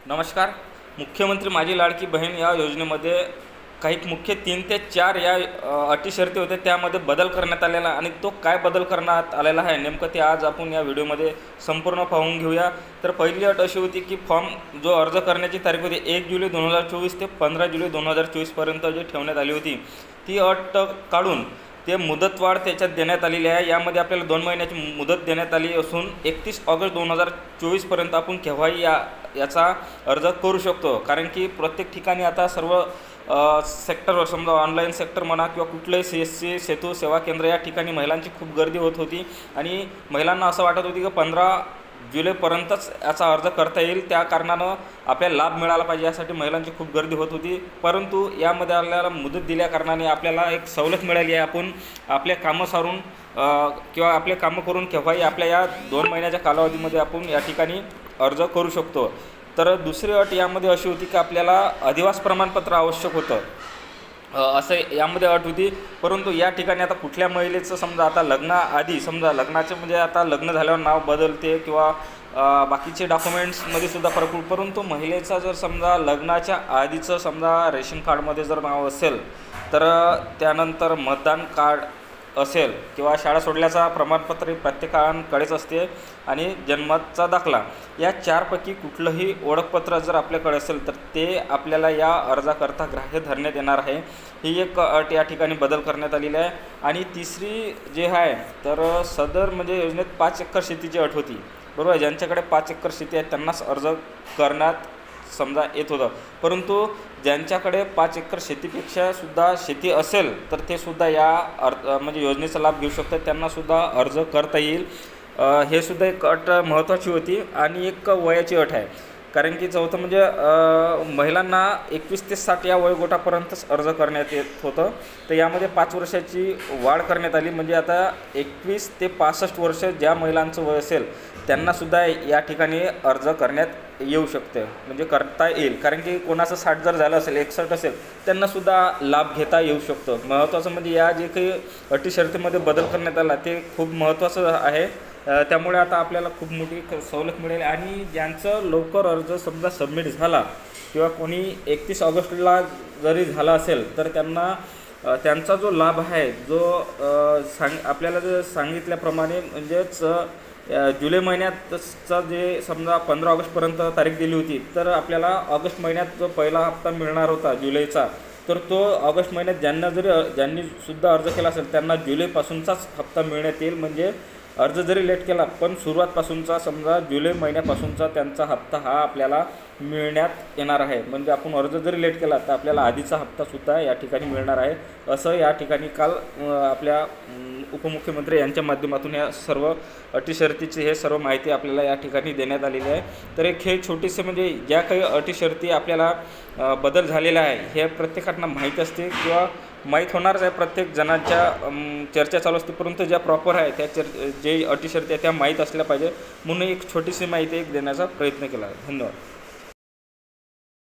नमस्कार. मुख्यमंत्री माझी लाडकी बहीण या योजनेमध्ये काही मुख्य 3 ते 4 या अटी शर्ती होत्या. त्यामध्ये बदल करण्यात आलेला आणि तो काय बदल करण्यात आलेला आहे नेमकं ते आज आपण या व्हिडिओमध्ये संपूर्ण पाहून घेऊया. तर पहिली अट अशी होती की फॉर्म जो अर्ज करण्याची तारीख होती 1 जुलै 2024 ते 15 जुलै 2024 पर्यंत जी ठेवण्यात आली होती ती अट काढून ते मुदतवाढ त्याच्यात देण्यात आलेली आहे. यामध्ये आपल्याला 2 महिन्याची मुदत देण्यात आली असून 31 ऑगस्ट 2024 पर्यंत आपण केव्हाही याचा अर्ज करू शकतो. कारण की प्रत्येक ठिकाणी आता सर्व सेक्टरवर समजा ऑनलाईन सेक्टर म्हणा किंवा कुठलंही CSC सेतू सेवा केंद्र या ठिकाणी महिलांची खूप गर्दी होत होती आणि महिलांना असं वाटत होती की 15 जुलैपर्यंतच याचा अर्ज करता येईल. त्या कारणानं आपल्याला लाभ मिळाला पाहिजे यासाठी महिलांची खूप गर्दी होत होती. परंतु यामध्ये आपल्याला मुदत दिल्या कारणाने आपल्याला एक सवलत मिळाली आहे. आपण आपले कामं सारून किंवा आपले कामं करून केव्हाही आपल्या या 2 महिन्याच्या कालावधीमध्ये आपण या ठिकाणी अर्ज करू शकतो. तर दुसरी अट यामध्ये अशी होती की आपल्याला अधिवास प्रमाणपत्र आवश्यक होतं असं यामध्ये अट होती. परंतु या ठिकाणी आता कुठल्या महिलेचं समजा आता लग्नाआधी समजा लग्नाचे म्हणजे आता लग्न झाल्यावर नाव बदलते किंवा बाकीचे डॉक्युमेंट्समध्ये सुद्धा फरक पडतो. परंतु महिलेचा जर समजा लग्नाच्या आधीचं समजा रेशन कार्डमध्ये जर नाव असेल तर त्यानंतर मतदान कार्ड असेल किंवा शाळा सोडल्याचा प्रमाणपत्र प्रत्येकाकडेच असते आणि जन्माचा दाखला या 4पैकी कुठलंही ओळखपत्र जर आपल्याकडे असेल तर ते आपल्याला या अर्जाकरता ग्राह्य धरण्यात येणार आहे. ही एक अट या ठिकाणी बदल करण्यात आलेली आहे. आणि तिसरी जे आहे तर सदर म्हणजे योजनेत 5 एकर शेतीची अट होती. बरोबर, ज्यांच्याकडे 5 एकर शेती आहे त्यांनाच अर्ज करण्यात समजा येत होतं. परंतु ज्यांच्याकडे 5 एकर शेतीपेक्षा सुद्धा शेती असेल तर ते सुद्धा या म्हणजे योजनेचा लाभ घेऊ शकतात. त्यांनासुद्धा अर्ज करता येईल. हे सुद्धा एक अट महत्त्वाची होती. आणि एक वयाची अट आहे. कारण की चौथं म्हणजे महिलांना 21 ते 60 या वयोगटापर्यंतच अर्ज करण्यात येत होतं. तर यामध्ये 5 वर्षाची वाढ करण्यात आली. म्हणजे आता 21 ते 65 वर्ष ज्या महिलांचं वय असेल त्यांनासुद्धा या ठिकाणी अर्ज करण्यात येऊ शकते म्हणजे करता येईल. कारण की कोणाचं 60 जर झालं असेल 61 असेल त्यांनासुद्धा लाभ घेता येऊ शकतो. महत्त्वाचं म्हणजे या जे काही अटी शर्तीमध्ये बदल करण्यात आला ते खूप महत्त्वाचं आहे. त्यामुळे आता आपल्याला खूप मोठी सवलत मिळेल. आणि ज्यांचं लवकर अर्ज समजा सबमिट झाला किंवा कोणी 31 ऑगस्टला जरी झाला असेल तर त्यांना त्यांचा जो लाभ आहे जो आपल्याला जे सांगितल्याप्रमाणे म्हणजेच जुलै महिन्यातचा जे समजा 15 ऑगस्टपर्यंत तारीख दिली होती तर आपल्याला ऑगस्ट महिन्यात जो पहिला हप्ता मिळणार होता जुलैचा तर तो ऑगस्ट महिन्यात ज्यांनी सुद्धा अर्ज केला असेल त्यांना जुलैपासूनचाच हप्ता मिळण्यात येईल. म्हणजे अर्ज जरी लेट केला पण सुरुवातपासूनचा समजा जुलै महिन्यापासूनचा त्यांचा हप्ता हा आपल्याला मिळण्यात येणार आहे. म्हणजे आपण अर्ज जरी लेट केला तर आपल्याला आधीचा हप्तासुद्धा या ठिकाणी मिळणार आहे. असं या ठिकाणी काल आपल्या उपमुख्यमंत्री यांच्या माध्यमातून या सर्व अटी शर्तीची हे सर्व माहिती आपल्याला या ठिकाणी देण्यात आलेली आहे. तर एक हे छोटीसे म्हणजे ज्या काही अटी शर्ती आपल्याला बदल झालेला आहे हे प्रत्येकांना माहीत असते किंवा माहीत होणारच आहे. प्रत्येक जणांच्या चर्चा चालू असते. परंतु ज्या प्रॉपर आहे त्या जे अटी शर्ती आहेत त्या माहीत असल्या पाहिजे म्हणून एक छोटीशी माहिती देण्याचा प्रयत्न केला. धन्यवाद.